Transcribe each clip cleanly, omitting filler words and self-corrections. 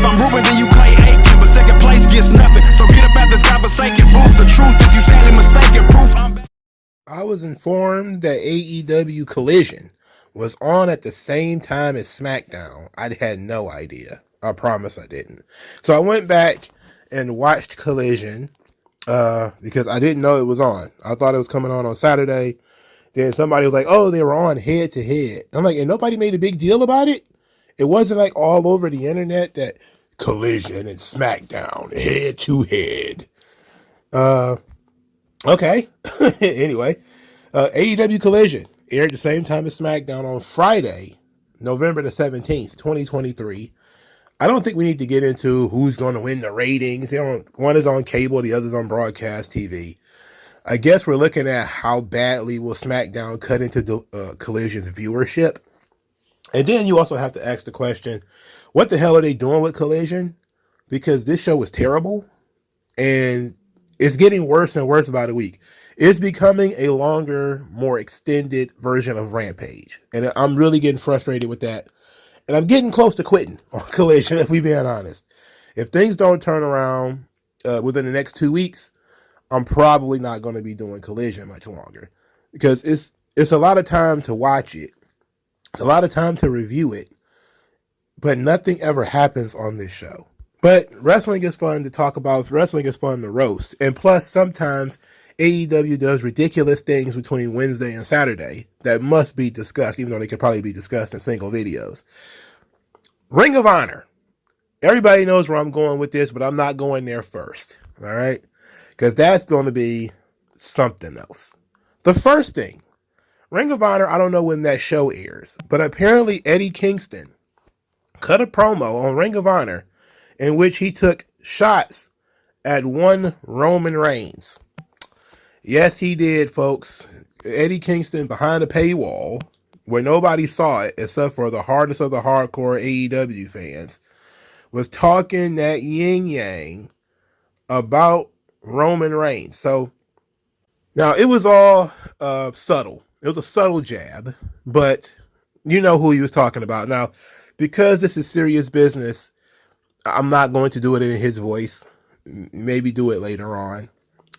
If I'm Ruben, then you Clay Aiken, but second place gets nothing. So get up out this godforsaken booth. The truth is you sadly mistaken. Proof I'm back. I was informed that AEW Collision was on at the same time as SmackDown. I had no idea. I promise I didn't. So I went back and watched Collision because I didn't know it was on. I thought it was coming on Saturday. Then somebody was like, oh, they were on head to head. I'm like, and nobody made a big deal about it? It wasn't like all over the internet that Collision and SmackDown head to head. Okay. Anyway, AEW Collision aired the same time as SmackDown on Friday, November the 17th, 2023. I don't think we need to get into who's going to win the ratings. One is on cable, the other's on broadcast TV. I guess we're looking at how badly will SmackDown cut into the Collision's viewership. And then you also have to ask the question, what the hell are they doing with Collision? Because this show was terrible, and it's getting worse and worse by the week. It's becoming a longer, more extended version of Rampage. And I'm really getting frustrated with that. And I'm getting close to quitting on Collision, if we're being honest. If things don't turn around within the next 2 weeks, I'm probably not going to be doing Collision much longer. Because it's a lot of time to watch it. It's a lot of time to review it. But nothing ever happens on this show. But wrestling is fun to talk about. Wrestling is fun to roast. And plus, sometimes AEW does ridiculous things between Wednesday and Saturday that must be discussed, even though they could probably be discussed in single videos. Ring of Honor. Everybody knows where I'm going with this, but I'm not going there first. All right? Because that's going to be something else. The first thing, Ring of Honor, I don't know when that show airs, but apparently Eddie Kingston cut a promo on Ring of Honor in which he took shots at one Roman Reigns. Yes, he did, folks. Eddie Kingston behind a paywall where nobody saw it except for the hardest of the hardcore AEW fans was talking that yin-yang about Roman Reigns. So now it was all subtle. It was a subtle jab, but you know who he was talking about. Now, because this is serious business, I'm not going to do it in his voice. Maybe do it later on.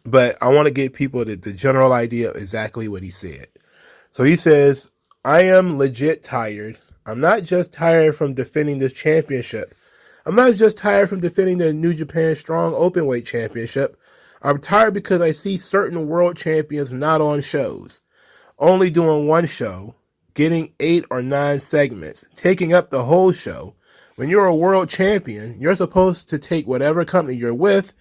But I want to give people the general idea of exactly what he said. So he says, I am legit tired. I'm not just tired from defending this championship. I'm not just tired from defending the New Japan Strong Openweight Championship. I'm tired because I see certain world champions not on shows, only doing one show, getting 8 or 9 segments, taking up the whole show. When you're a world champion, you're supposed to take whatever company you're with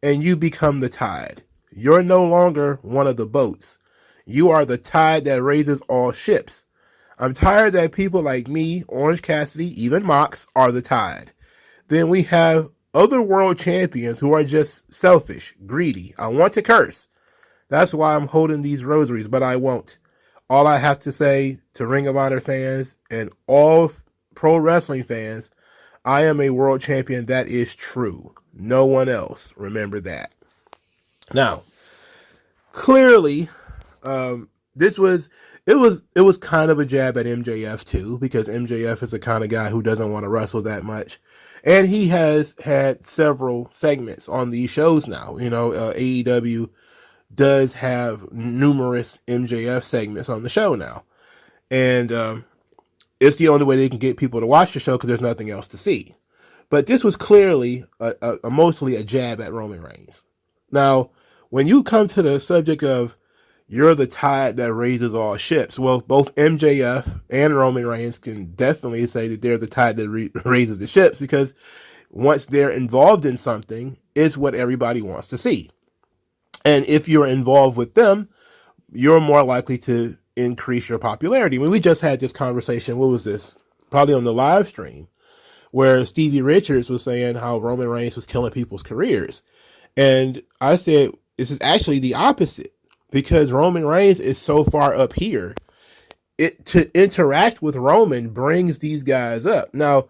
and you become the tide. You're no longer one of the boats. You are the tide that raises all ships. I'm tired that people like me, Orange Cassidy, even Mox, are the tide. Then we have other world champions who are just selfish, greedy. I want to curse. That's why I'm holding these rosaries, but I won't. All I have to say to Ring of Honor fans and all pro wrestling fans, I am a world champion. That is true. No one else. Remember that. Now, clearly, it was kind of a jab at MJF too, because MJF is the kind of guy who doesn't want to wrestle that much. And he has had several segments on these shows now. You know, AEW does have numerous MJF segments on the show now. And it's the only way they can get people to watch the show because there's nothing else to see. But this was clearly mostly a jab at Roman Reigns. Now, when you come to the subject of you're the tide that raises all ships, well, both MJF and Roman Reigns can definitely say that they're the tide that raises the ships, because once they're involved in something, it's what everybody wants to see. And if you're involved with them, you're more likely to increase your popularity. I mean, we just had this conversation, what was this? Probably on the live stream, where Stevie Richards was saying how Roman Reigns was killing people's careers. And I said, this is actually the opposite, because Roman Reigns is so far up here. To interact with Roman brings these guys up. Now,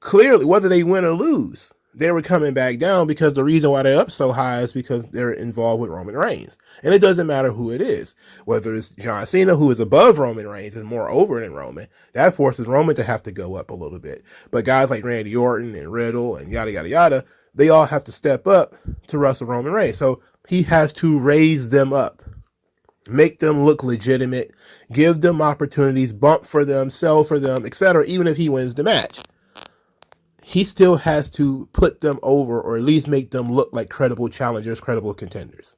clearly, whether they win or lose, they were coming back down because the reason why they're up so high is because they're involved with Roman Reigns. And it doesn't matter who it is, whether it's John Cena, who is above Roman Reigns and more over than Roman, that forces Roman to have to go up a little bit. But guys like Randy Orton and Riddle and yada, yada, yada, they all have to step up to wrestle Roman Reigns. So he has to raise them up, make them look legitimate, give them opportunities, bump for them, sell for them, etc. Even if he wins the match, he still has to put them over, or at least make them look like credible challengers, credible contenders.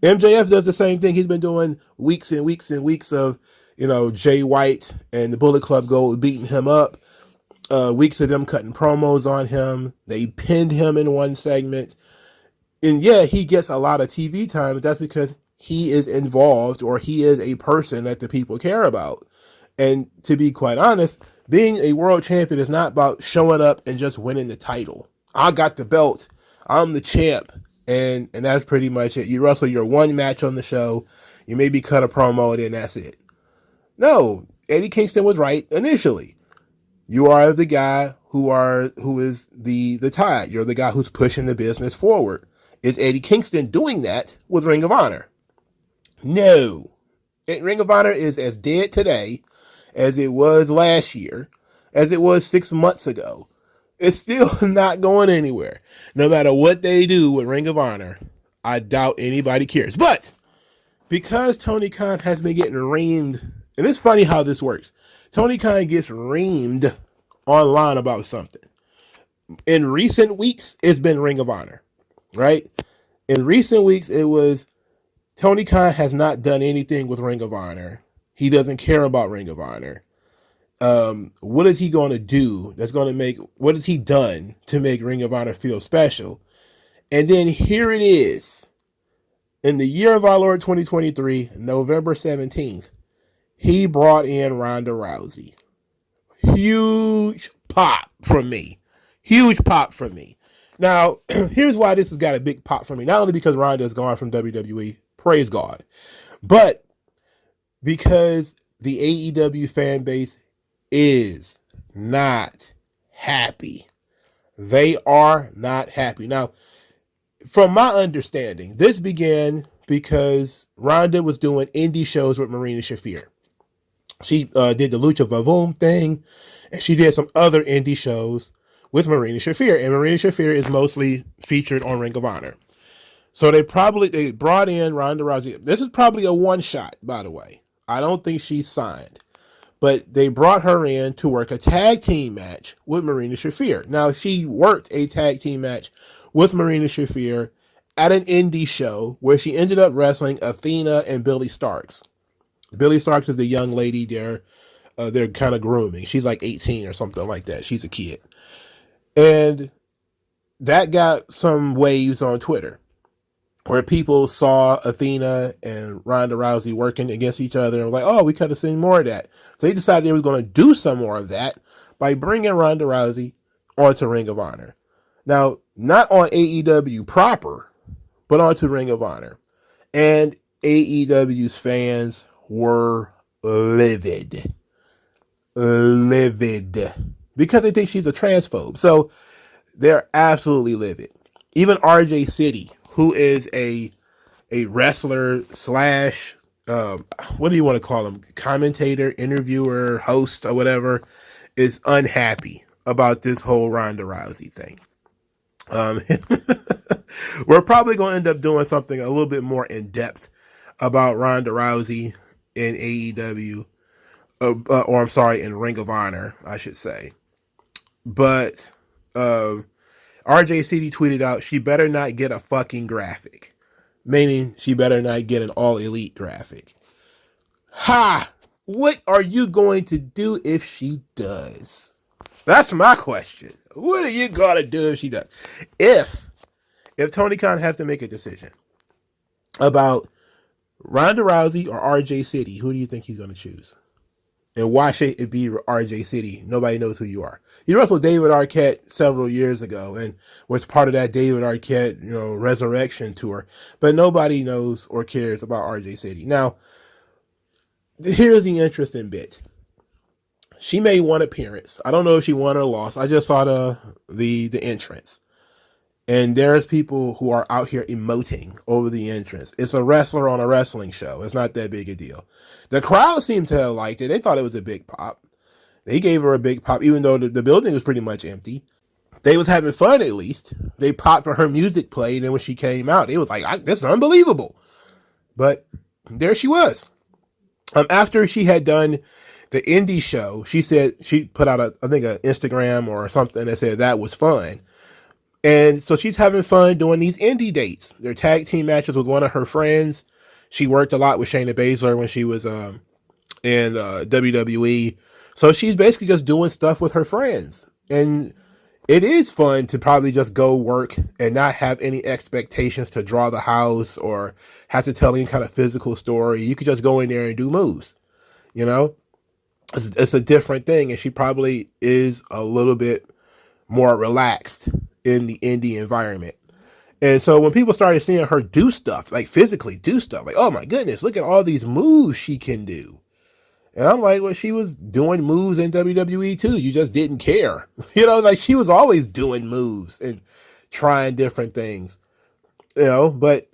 MJF does the same thing. He's been doing weeks and weeks and weeks of, Jay White and the Bullet Club Gold beating him up. Weeks of them cutting promos on him. They pinned him in one segment. And yeah, he gets a lot of TV time, but that's because he is involved, or he is a person that the people care about. And to be quite honest, being a world champion is not about showing up and just winning the title. I got the belt. I'm the champ. And that's pretty much it. You wrestle your one match on the show. You maybe cut a promo, and then that's it. No, Eddie Kingston was right initially. You are the guy who is the tide. You're the guy who's pushing the business forward. Is Eddie Kingston doing that with Ring of Honor? No. Ring of Honor is as dead today as it was last year, as it was 6 months ago. It's still not going anywhere. No matter what they do with Ring of Honor, I doubt anybody cares. But because Tony Khan has been getting reamed, and it's funny how this works. Tony Khan gets reamed online about something. In recent weeks, it's been Ring of Honor, right? In recent weeks, it was Tony Khan has not done anything with Ring of Honor. He doesn't care about Ring of Honor. What is he going to do what has he done to make Ring of Honor feel special? And then here it is. In the year of our Lord 2023, November 17th, he brought in Ronda Rousey. Huge pop from me. Huge pop from me. Now, here's why this has got a big pop for me. Not only because Ronda is gone from WWE, praise God, but because the AEW fan base is not happy. They are not happy. Now, from my understanding, this began because Ronda was doing indie shows with Marina Shafir. She did the Lucha Vavoom thing, and she did some other indie shows with Marina Shafir. And Marina Shafir is mostly featured on Ring of Honor. So they brought in Ronda Rousey. This is probably a one-shot, by the way. I don't think she's signed. But they brought her in to work a tag team match with Marina Shafir. Now, she worked a tag team match with Marina Shafir at an indie show where she ended up wrestling Athena and Billy Starks. Billy Starks is the young lady they're kind of grooming. She's like 18 or something like that. She's a kid. And that got some waves on Twitter where people saw Athena and Ronda Rousey working against each other and were like, oh, we could have seen more of that. So they decided they were going to do some more of that by bringing Ronda Rousey onto Ring of Honor. Now, not on AEW proper, but onto Ring of Honor. And AEW's fans were livid. Livid. Because they think she's a transphobe. So they're absolutely livid. Even RJ City, who is a wrestler slash, what do you want to call him? Commentator, interviewer, host, or whatever, is unhappy about this whole Ronda Rousey thing. We're probably going to end up doing something a little bit more in depth about Ronda Rousey in AEW, or I'm sorry, in Ring of Honor, I should say. But RJ City tweeted out, she better not get a fucking graphic. Meaning, she better not get an all elite graphic. Ha! What are you going to do if she does? That's my question. What are you going to do if she does? If Tony Khan has to make a decision about Ronda Rousey or RJ City, who do you think he's going to choose? And why should it be RJ City? Nobody knows who you are. You wrestled David Arquette several years ago and was part of that David Arquette, resurrection tour. But nobody knows or cares about RJ City. Now, here's the interesting bit. She made one appearance. I don't know if she won or lost. I just saw the entrance. And there's people who are out here emoting over the entrance. It's a wrestler on a wrestling show. It's not that big a deal. The crowd seemed to have liked it. They thought it was a big pop. They gave her a big pop, even though the building was pretty much empty. They was having fun, at least. They popped when her music played, and when she came out, it was like, that's unbelievable. But there she was. After she had done the indie show, she said, she put out I think an Instagram or something that said that was fun. And so she's having fun doing these indie dates. They're tag team matches with one of her friends. She worked a lot with Shayna Baszler when she was in WWE. So she's basically just doing stuff with her friends. And it is fun to probably just go work and not have any expectations to draw the house or have to tell any kind of physical story. You could just go in there and do moves. You know, it's a different thing. And she probably is a little bit more relaxed in the indie environment. And so when people started seeing her do stuff, like physically do stuff, like, oh my goodness, look at all these moves she can do. And I'm like, well, she was doing moves in WWE too. You just didn't care. You know, like she was always doing moves and trying different things, you know, but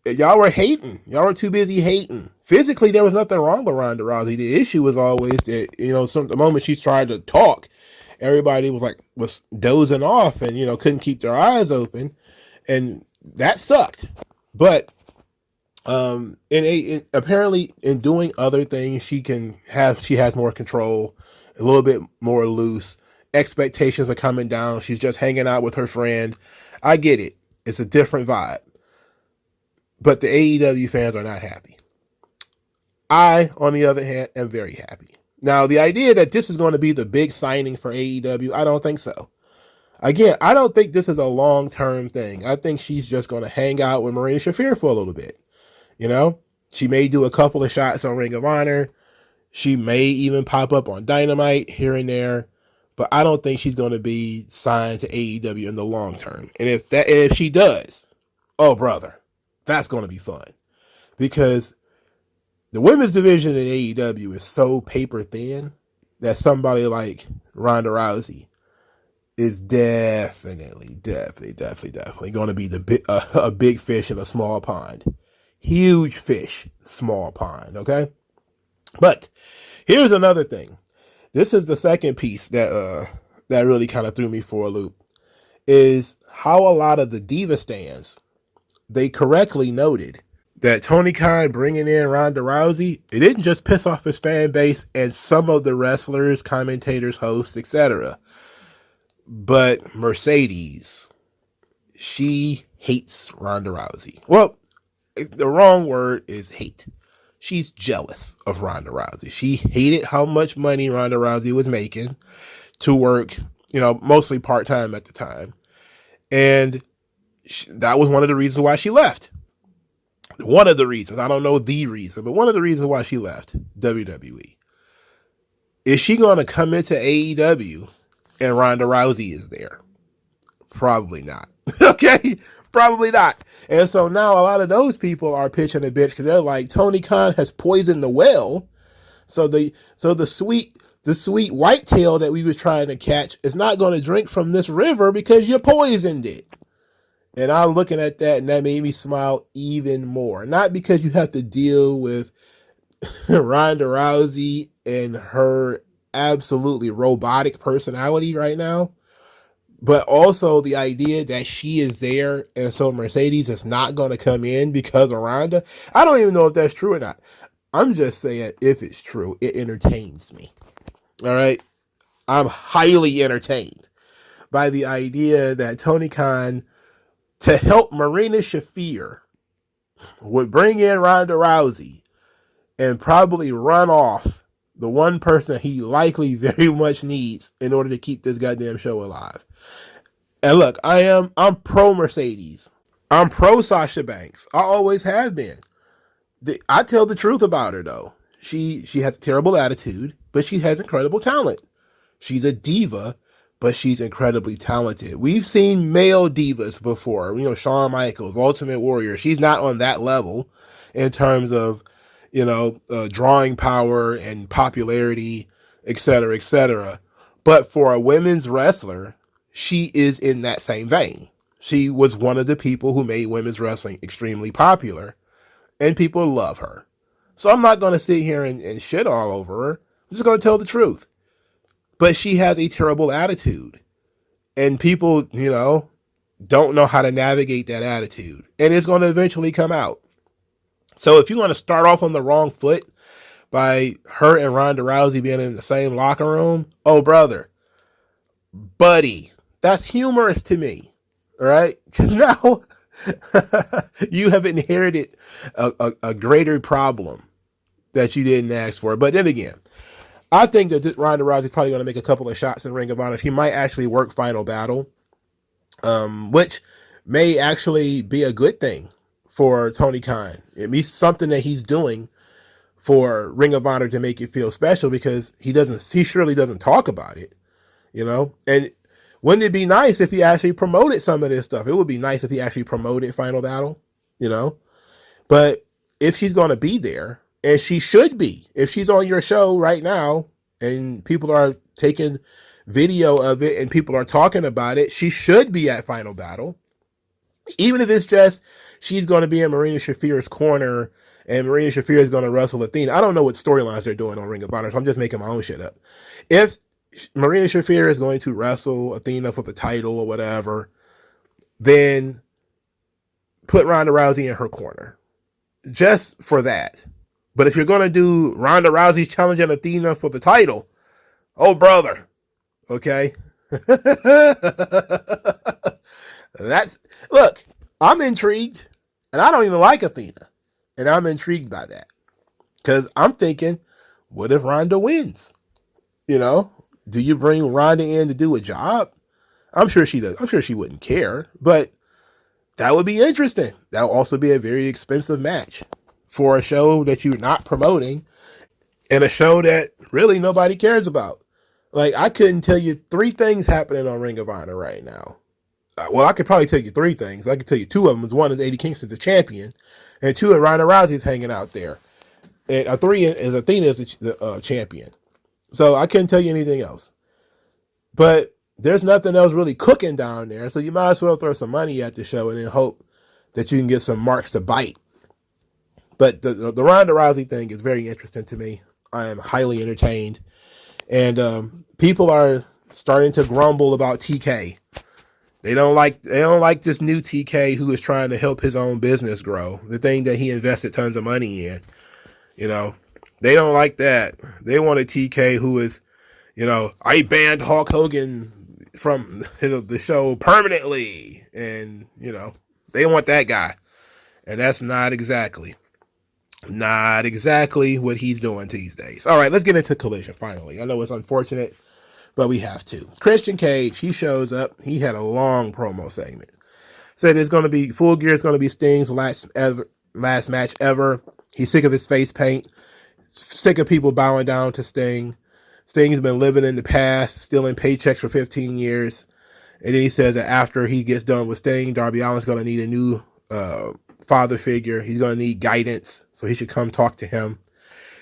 y'all were hating. Y'all were too busy hating. Physically, there was nothing wrong with Ronda Rousey. The issue was always that, you know, the moment she tried to talk, everybody was dozing off and, you know, couldn't keep their eyes open. And that sucked. But apparently in doing other things, she has more control, a little bit more loose. Expectations are coming down. She's just hanging out with her friend. I get it. It's a different vibe. But the AEW fans are not happy. I, on the other hand, am very happy. Now, the idea that this is going to be the big signing for AEW, I don't think so. Again, I don't think this is a long-term thing. I think she's just going to hang out with Marina Shafir for a little bit. You know, she may do a couple of shots on Ring of Honor. She may even pop up on Dynamite here and there. But I don't think she's going to be signed to AEW in the long term. And if she does, oh, brother, that's going to be fun. Because the women's division in AEW is so paper thin that somebody like Ronda Rousey is definitely going to be a big fish in a small pond. Huge fish, small pond, okay? But here's another thing. This is the second piece that really kind of threw me for a loop, is how a lot of the Diva stans, they correctly noted that Tony Khan bringing in Ronda Rousey, it didn't just piss off his fan base and some of the wrestlers, commentators, hosts, etc. But Mercedes, she hates Ronda Rousey. Well, the wrong word is hate. She's jealous of Ronda Rousey. She hated how much money Ronda Rousey was making to work, you know, mostly part-time at the time. And that was one of the reasons why she left. One of the reasons, I don't know the reason, but one of the reasons why she left WWE. Is she going to come into AEW and Ronda Rousey is there? Probably not. Okay? Probably not. And so now a lot of those people are pitching a bitch because they're like, Tony Khan has poisoned the well. So the sweet whitetail that we were trying to catch is not going to drink from this river because you poisoned it. And I'm looking at that and that made me smile even more. Not because you have to deal with Ronda Rousey and her absolutely robotic personality right now, but also the idea that she is there and so Mercedes is not going to come in because of Ronda. I don't even know if that's true or not. I'm just saying if it's true, it entertains me. All right? I'm highly entertained by the idea that Tony Khan, to help Marina Shafir, would bring in Ronda Rousey and probably run off the one person he likely very much needs in order to keep this goddamn show alive. And look, I'm pro Mercedes. I'm pro Sasha Banks. I always have been. I tell the truth about her though. She has a terrible attitude, but she has incredible talent. She's a diva, but she's incredibly talented. We've seen male divas before. You know, Shawn Michaels, Ultimate Warrior. She's not on that level in terms of, you know, drawing power and popularity, etc., etc. But for a women's wrestler, she is in that same vein. She was one of the people who made women's wrestling extremely popular, and people love her. So I'm not going to sit here and shit all over her. I'm just going to tell the truth. But she has a terrible attitude. And people, don't know how to navigate that attitude. And it's going to eventually come out. So if you want to start off on the wrong foot by her and Ronda Rousey being in the same locker room, oh, brother, buddy, that's humorous to me. All right? Because now you have inherited a greater problem that you didn't ask for. But then again, I think that Ronda Rousey's probably going to make a couple of shots in Ring of Honor. He might actually work Final Battle, which may actually be a good thing for Tony Khan. It means something that he's doing for Ring of Honor to make it feel special, because he surely doesn't talk about it, and wouldn't it be nice if he actually promoted some of this stuff? It would be nice if he actually promoted Final Battle, but if she's going to be there, and she should be, if she's on your show right now and people are taking video of it and people are talking about it, she should be at Final Battle. Even if it's just she's going to be in Marina Shafir's corner and Marina Shafir is going to wrestle Athena. I don't know what storylines they're doing on Ring of Honor, so I'm just making my own shit up. If Marina Shafir is going to wrestle Athena for the title or whatever, then put Ronda Rousey in her corner. Just for that. But if you're going to do Ronda Rousey challenging Athena for the title, oh, brother, okay? Look, I'm intrigued, and I don't even like Athena, and I'm intrigued by that. Because I'm thinking, what if Ronda wins? Do you bring Ronda in to do a job? I'm sure she does. I'm sure she wouldn't care, but that would be interesting. That would also be a very expensive match for a show that you're not promoting and a show that really nobody cares about. Like, I couldn't tell you 3 things happening on Ring of Honor right now. Well, I could probably tell you 3 things. I could tell you 2 of them. One is Eddie Kingston, the champion, and 2 is Ronda Rousey's hanging out there. And 3 is Athena is the champion. So I couldn't tell you anything else. But there's nothing else really cooking down there, so you might as well throw some money at the show and then hope that you can get some marks to bite. But the Ronda Rousey thing is very interesting to me. I am highly entertained. And people are starting to grumble about TK. They don't like this new TK who is trying to help his own business grow. The thing that he invested tons of money in. They don't like that. They want a TK who is, I banned Hulk Hogan from the show permanently. And, they want that guy. And that's not exactly what he's doing these days. All right, let's get into Collision finally. I know it's unfortunate, but we have to. Christian Cage, he shows up. He had a long promo segment. Said it's going to be Full Gear. It's going to be Sting's last match ever. He's sick of his face paint. Sick of people bowing down to Sting. Sting's been living in the past, stealing paychecks for 15 years. And then he says that after he gets done with Sting, Darby Allin's going to need a new father figure. He's going to need guidance, so he should come talk to him.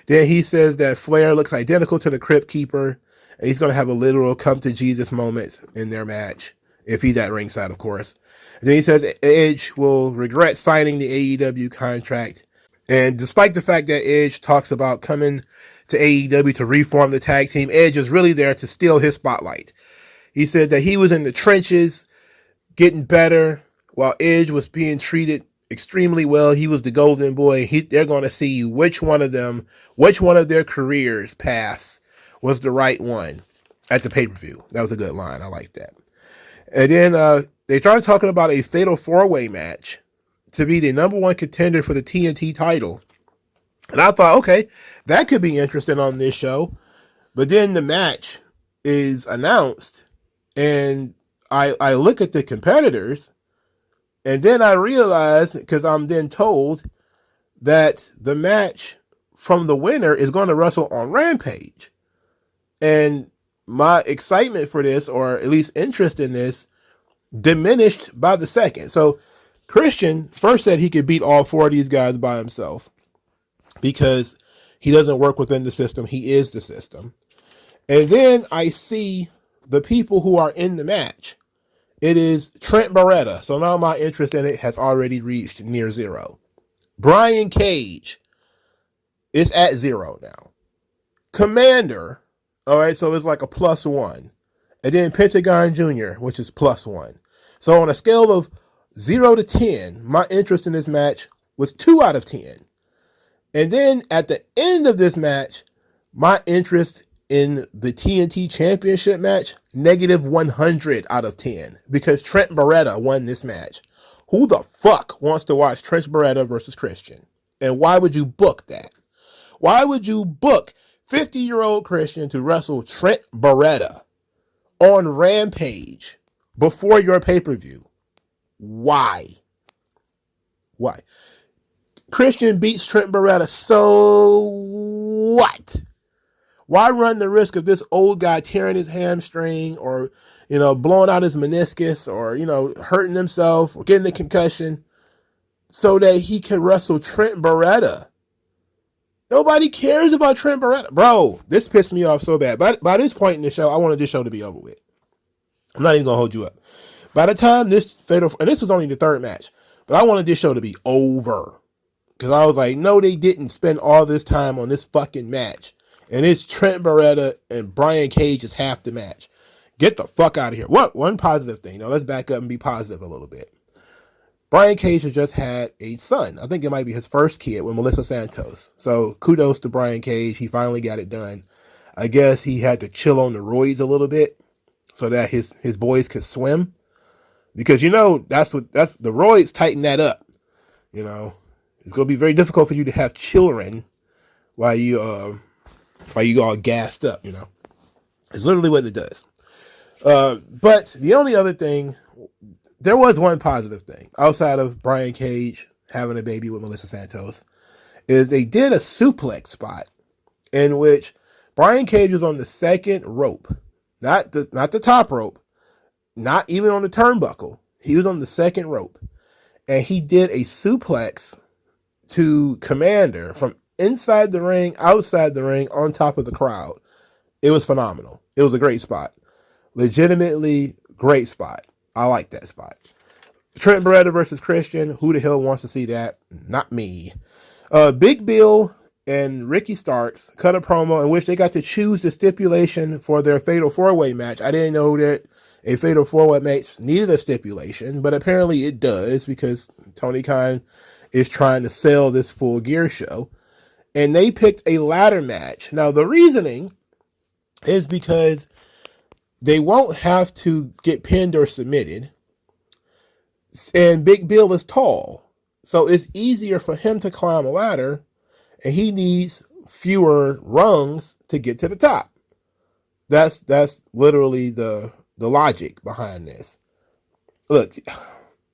Then he says that Flair looks identical to the Crypt Keeper, and he's going to have a literal come to Jesus moment in their match, if he's at ringside, of course. And then he says Edge will regret signing the AEW contract. And despite the fact that Edge talks about coming to AEW to reform the tag team, Edge is really there to steal his spotlight. He said that he was in the trenches getting better while Edge was being treated extremely well. He was the golden boy. They're going to see which one of their careers paths was the right one at the pay-per-view. That was a good line. I like that. And then they started talking about a fatal 4-way match to be the number 1 contender for the TNT title. And I thought, okay, that could be interesting on this show. But then the match is announced, and I look at the competitors, and then I realize, because I'm then told that the match from the winner is going to wrestle on Rampage. And my excitement for this, or at least interest in this, diminished by the second. So Christian first said he could beat all 4 of these guys by himself because he doesn't work within the system. He is the system. And then I see the people who are in the match, It is Trent Beretta. So now my interest in it has already reached near zero. Brian Cage is at zero now. Commander, all right, so it's like a +1. And then Pentagon Jr., which is +1. So on a scale of 0 to 10, my interest in this match was 2 out of 10. And then at the end of this match, my interest in the TNT Championship match, -100 out of 10. Because Trent Beretta won this match. Who the fuck wants to watch Trent Beretta versus Christian? And why would you book that? Why would you book 50-year-old Christian to wrestle Trent Beretta on Rampage before your pay-per-view? Why? Why? Christian beats Trent Beretta, so what? Why run the risk of this old guy tearing his hamstring or, blowing out his meniscus or, hurting himself or getting a concussion so that he can wrestle Trent Beretta? Nobody cares about Trent Beretta. Bro, this pissed me off so bad. By this point in the show, I wanted this show to be over with. I'm not even going to hold you up. By the time this fatal, and this was only the third match, but I wanted this show to be over. Because I was like, no, they didn't spend all this time on this fucking match. And it's Trent Beretta and Brian Cage is half the match. Get the fuck out of here. One positive thing. Now let's back up and be positive a little bit. Brian Cage has just had a son. I think it might be his first kid with Melissa Santos. So kudos to Brian Cage. He finally got it done. I guess he had to chill on the roids a little bit so that his boys could swim. Because that's the roids tighten that up. It's gonna be very difficult for you to have children while you all gassed up. It's literally what it does. But the only other thing, there was one positive thing outside of Brian Cage having a baby with Melissa Santos, is they did a suplex spot in which Brian Cage was on the second rope, not the top rope, not even on the turnbuckle. He was on the second rope, and he did a suplex to Commander from inside the ring, outside the ring, on top of the crowd. It was phenomenal. It was a great spot. Legitimately great spot. I like that spot. Trent Beretta versus Christian. Who the hell wants to see that? Not me. Big Bill and Ricky Starks cut a promo in which they got to choose the stipulation for their Fatal 4-Way match. I didn't know that a Fatal 4-Way match needed a stipulation, but apparently it does because Tony Khan is trying to sell this Full Gear show. And they picked a ladder match. Now, the reasoning is because they won't have to get pinned or submitted. And Big Bill is tall. So it's easier for him to climb a ladder. And he needs fewer rungs to get to the top. That's literally the logic behind this. Look,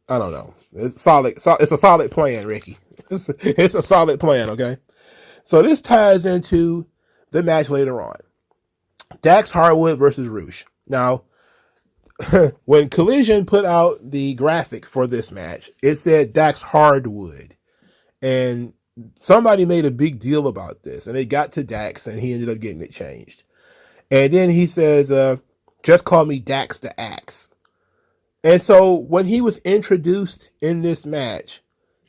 I don't know. It's solid. It's a solid plan, Ricky. It's a solid plan, okay? So this ties into the match later on. Dax Harwood versus Roosh. Now, when Collision put out the graphic for this match, it said Dax Hardwood. And somebody made a big deal about this. And it got to Dax, and he ended up getting it changed. And then he says, just call me Dax the Axe. And so when he was introduced in this match,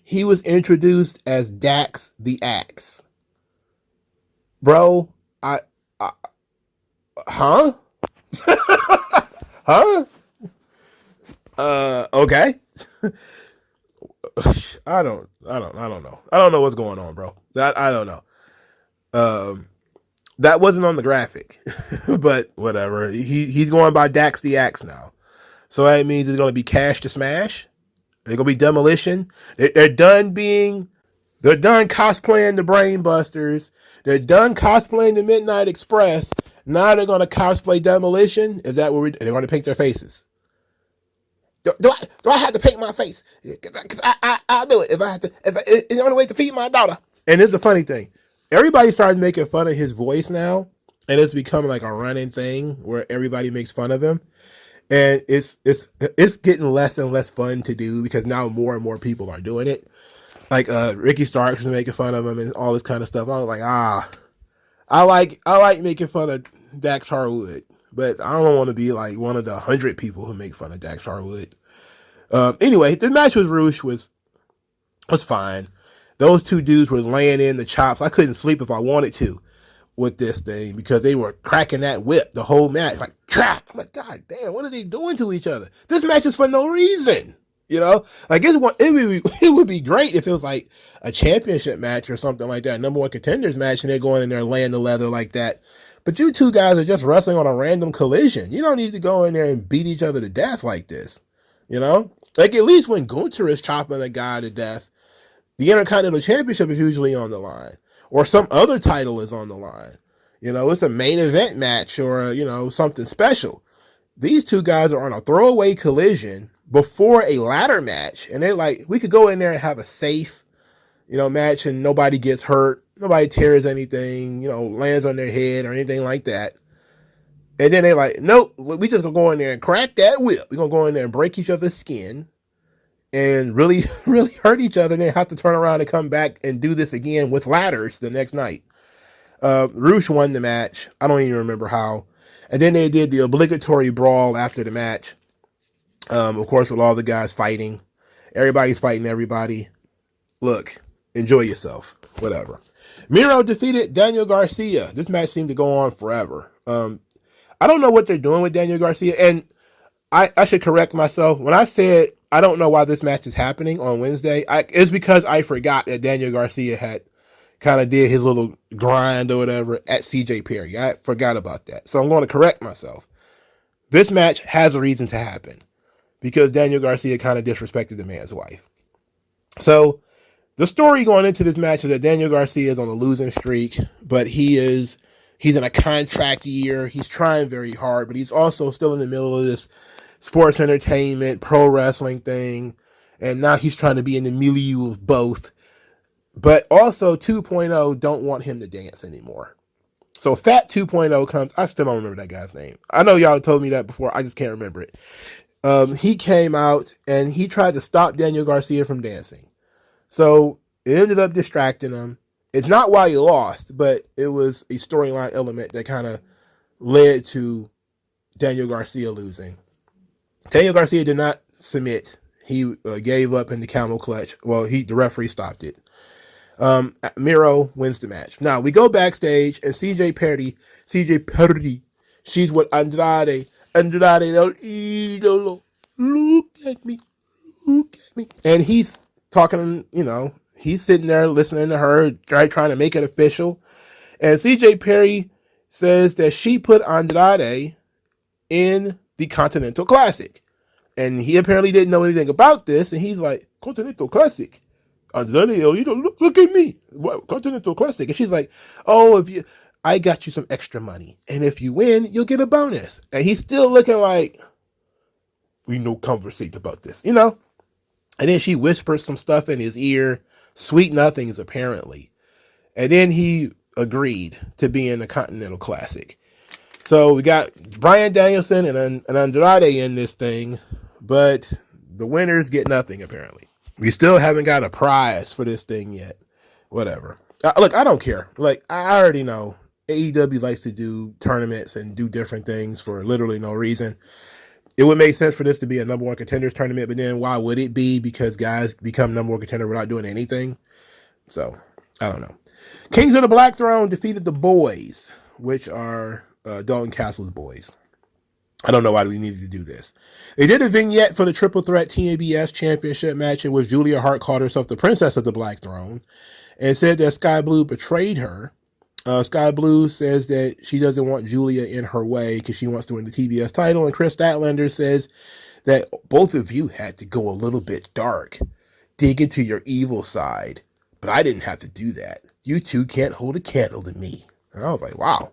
he was introduced as Dax the Axe. Bro, huh? Huh? Okay. I don't know. I don't know what's going on, bro. I don't know. That wasn't on the graphic, but whatever. He's going by Dax the Axe now. So that means it's going to be Cash to Smash. They're going to be Demolition. They're done cosplaying the Brain Busters. They're done cosplaying the Midnight Express. Now they're going to cosplay Demolition. Is that what they're going to paint their faces? Do I have to paint my face? Because I'll do it if it's the only way to feed my daughter. And it's a funny thing. Everybody started making fun of his voice now, and it's becoming like a running thing where everybody makes fun of him. And it's getting less and less fun to do because now more and more people are doing it. Like Ricky Starks is making fun of him and all this kind of stuff. I was like, I like making fun of Dax Harwood. but I don't want to be like one of the 100 people who make fun of Dax Harwood. Anyway, the match with Roosh was fine. Those two dudes were laying in the chops. I couldn't sleep if I wanted to with this thing because they were cracking that whip the whole match. Like, crack! I'm like, God damn, what are they doing to each other? This match is for no reason. You know? Like, it would be great if it was like a championship match or something like that, number one contenders match, and they're going in there laying the leather like that. But you two guys are just wrestling on a random collision. You don't need to go in there and beat each other to death like this. You know? Like, at least when Gunther is chopping a guy to death, the Intercontinental Championship is usually on the line. Or some other title is on the line. You know, it's a main event match or, you know, something special. These two guys are on a throwaway collision before a ladder match. And they're like, we could go in there and have a safe, you know, match and nobody gets hurt. Nobody tears anything, you know, lands on their head or anything like that. And then they're like, nope, we just gonna go in there and crack that whip. We're gonna go in there and break each other's skin and really, really hurt each other and then have to turn around and come back and do this again with ladders the next night. Roosh won the match. I don't even remember how. And then they did the obligatory brawl after the match. Of course, with all the guys fighting. Everybody's fighting everybody. Look, enjoy yourself. Whatever. Miro defeated Daniel Garcia. This match seemed to go on forever. I don't know what they're doing with Daniel Garcia. And I should correct myself. When I said I don't know why this match is happening on Wednesday, it's because I forgot that Daniel Garcia had kind of did his little grind or whatever at CJ Perry. I forgot about that. So I'm going to correct myself. This match has a reason to happen because Daniel Garcia kind of disrespected the man's wife. So the story going into this match is that Daniel Garcia is on a losing streak, but he's in a contract year. He's trying very hard, but he's also still in the middle of this sports entertainment, pro wrestling thing. And now he's trying to be in the milieu of both. But also 2.0 don't want him to dance anymore. So Fat 2.0 comes. I still don't remember that guy's name. I know y'all told me that before. I just can't remember it. He came out and he tried to stop Daniel Garcia from dancing. So it ended up distracting him. It's not why he lost, but it was a storyline element that kind of led to Daniel Garcia losing. Daniel Garcia did not submit. He gave up in the camel clutch. Well, the referee stopped it. Miro wins the match. Now we go backstage and CJ Perry, she's with Andrade El Idolo. Look at me. And he's talking, you know, he's sitting there listening to her, trying to make it official. And CJ Perry says that she put Andrade in the Continental Classic. And he apparently didn't know anything about this. And he's like, Continental Classic? Andrade, you don't look at me. What, Continental Classic? And she's like, oh, I got you some extra money. And if you win, you'll get a bonus. And he's still looking like, we no conversate about this, you know? And then she whispers some stuff in his ear. Sweet nothings, apparently. And then he agreed to be in the Continental Classic. So we got Bryan Danielson and Andrade in this thing, but the winners get nothing, apparently. We still haven't got a prize for this thing yet. Whatever. Look, I don't care. Like, I already know AEW likes to do tournaments and do different things for literally no reason. It would make sense for this to be a number one contenders tournament, but then why would it be? Because guys become number one contender without doing anything. So, I don't know. Kings of the Black Throne defeated the Boys, which are Dalton Castle's boys. I don't know why we needed to do this. They did a vignette for the Triple Threat TBS Championship match in which Julia Hart called herself the Princess of the Black Throne and said that Sky Blue betrayed her. Sky Blue says that she doesn't want Julia in her way because she wants to win the TBS title. And Chris Statlander says that both of you had to go a little bit dark, dig into your evil side. But I didn't have to do that. You two can't hold a candle to me. And I was like, wow.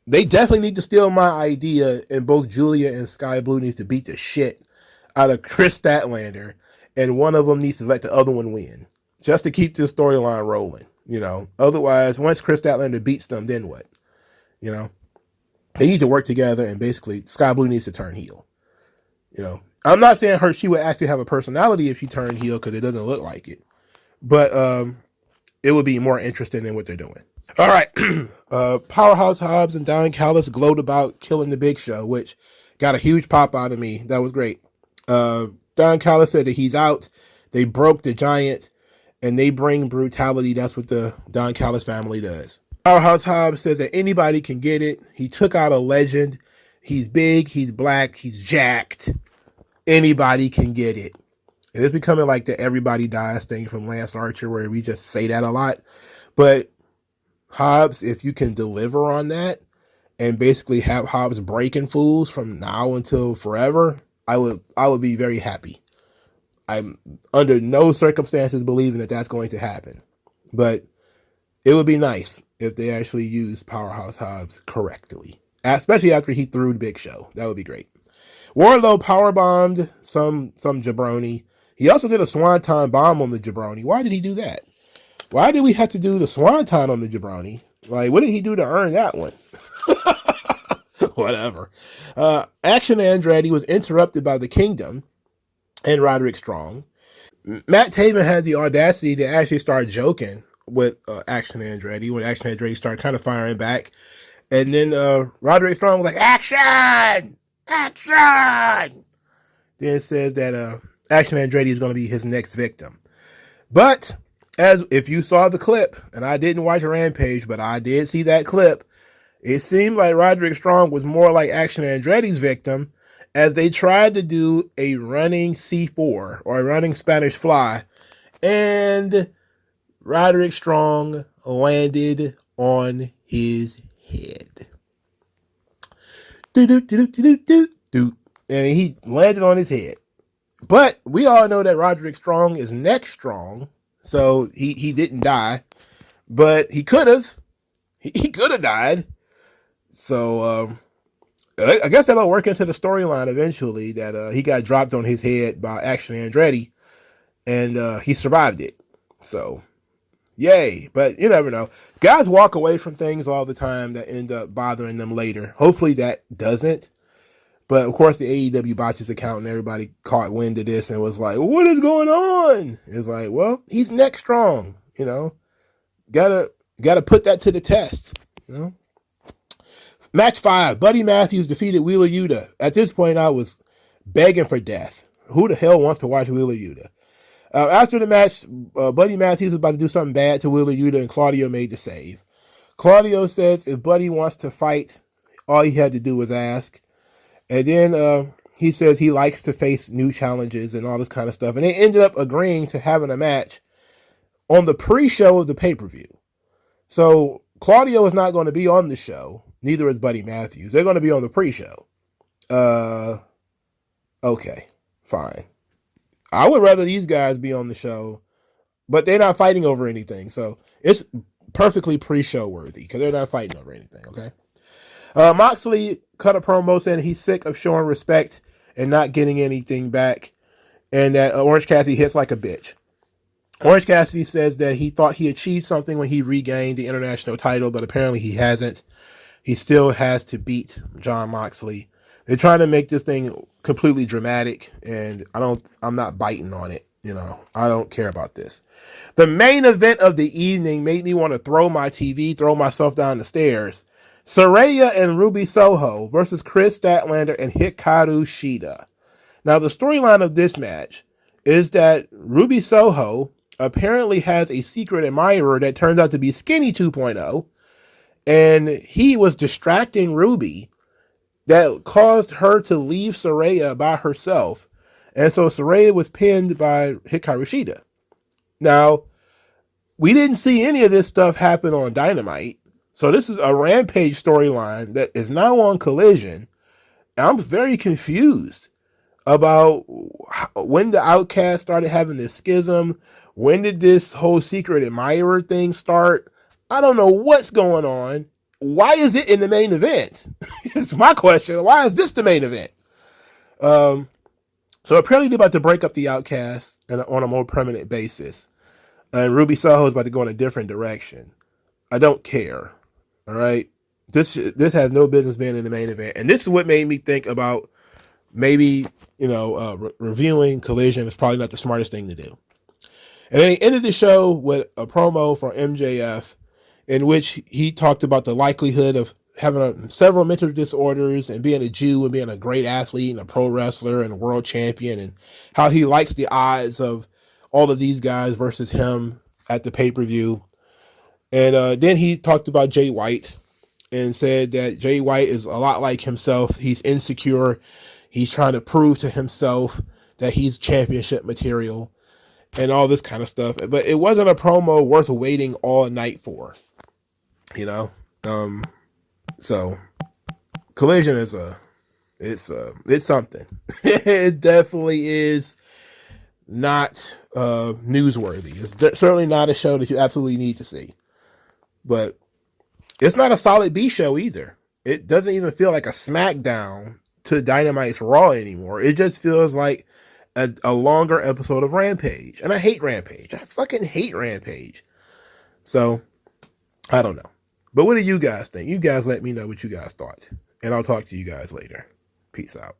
They definitely need to steal my idea, and both Julia and Sky Blue needs to beat the shit out of Chris Statlander, and one of them needs to let the other one win, just to keep this storyline rolling, you know. Otherwise, once Chris Statlander beats them, then what? You know? They need to work together, and basically, Sky Blue needs to turn heel. You know? I'm not saying she would actually have a personality if she turned heel, because it doesn't look like it. But it would be more interesting than what they're doing. All right. Powerhouse Hobbs and Don Callis gloat about killing the Big Show, which got a huge pop out of me. That was great. Don Callis said that he's out. They broke the giant, and they bring brutality. That's what the Don Callis family does. Powerhouse Hobbs says that anybody can get it. He took out a legend. He's big. He's black. He's jacked. Anybody can get it. And it's becoming like the everybody dies thing from Lance Archer, where we just say that a lot. But Hobbs, if you can deliver on that and basically have Hobbs breaking fools from now until forever, I would be very happy. I'm under no circumstances believing that that's going to happen, but it would be nice if they actually used Powerhouse Hobbs correctly, especially after he threw the Big Show. That would be great. Wardlow powerbombed some jabroni. He also did a swanton bomb on the jabroni. Why did he do that? Why did we have to do the swanton on the jabroni? Like, what did he do to earn that one? Whatever. Action Andretti was interrupted by the Kingdom and Roderick Strong. Matt Taven had the audacity to actually start joking with Action Andretti when Action Andretti started kind of firing back. And then Roderick Strong was like, action! Action! Then it says that Action Andretti is going to be his next victim. But as if you saw the clip, and I didn't watch Rampage, but I did see that clip, it seemed like Roderick Strong was more like Action Andretti's victim as they tried to do a running C4 or a running Spanish fly, and Roderick Strong landed on his head. And he landed on his head. But we all know that Roderick Strong is neck strong, so he didn't die. But he could have. He could have died. So I guess that'll work into the storyline eventually, that he got dropped on his head by Action Andretti, and he survived it. So, yay. But you never know. Guys walk away from things all the time that end up bothering them later. Hopefully that doesn't. But of course, the AEW botches account and everybody caught wind of this and was like, what is going on? It's like, well, he's neck strong, you know. Gotta put that to the test, you know. Match 5, Buddy Matthews defeated Wheeler Yuta. At this point, I was begging for death. Who the hell wants to watch Wheeler Yuta? After the match, Buddy Matthews was about to do something bad to Wheeler Yuta, and Claudio made the save. Claudio says if Buddy wants to fight, all he had to do was ask. And then he says he likes to face new challenges and all this kind of stuff. And they ended up agreeing to having a match on the pre-show of the pay-per-view. So Claudio is not going to be on the show. Neither is Buddy Matthews. They're going to be on the pre-show. Okay, fine. I would rather these guys be on the show, but they're not fighting over anything. So it's perfectly pre-show worthy because they're not fighting over anything, okay? Moxley cut a promo saying he's sick of showing respect and not getting anything back, and that Orange Cassidy hits like a bitch. Orange Cassidy says that he thought he achieved something when he regained the international title, but apparently he hasn't. He still has to beat Jon Moxley. They're trying to make this thing completely dramatic, and I'm not biting on it. You know, I don't care about this. The main event of the evening made me want to throw my TV, throw myself down the stairs. Saraya and Ruby Soho versus Chris Statlander and Hikaru Shida. Now, the storyline of this match is that Ruby Soho apparently has a secret admirer that turns out to be Skinny 2.0, and he was distracting Ruby that caused her to leave Saraya by herself, and so Saraya was pinned by Hikaru Shida. Now, we didn't see any of this stuff happen on Dynamite, so this is a Rampage storyline that is now on Collision. I'm very confused about when the Outcast started having this schism. When did this whole secret admirer thing start? I don't know what's going on. Why is it in the main event? It's my question. Why is this the main event? So apparently they're about to break up the Outcast on a more permanent basis. And Ruby Soho is about to go in a different direction. I don't care. All right. This has no business being in the main event. And this is what made me think about maybe, reviewing Collision is probably not the smartest thing to do. And then he ended the show with a promo from MJF. in which he talked about the likelihood of having several mental disorders and being a Jew and being a great athlete and a pro wrestler and a world champion, and how he likes the odds of all of these guys versus him at the pay-per-view. And then he talked about Jay White and said that Jay White is a lot like himself. He's insecure. He's trying to prove to himself that he's championship material and all this kind of stuff. But it wasn't a promo worth waiting all night for, you know? So Collision is it's something. It definitely is not newsworthy. It's certainly not a show that you absolutely need to see. But it's not a solid B show either. It doesn't even feel like a SmackDown to Dynamite's Raw anymore. It just feels like a longer episode of Rampage. And I hate Rampage. I fucking hate Rampage. So, I don't know. But what do you guys think? You guys let me know what you guys thought. And I'll talk to you guys later. Peace out.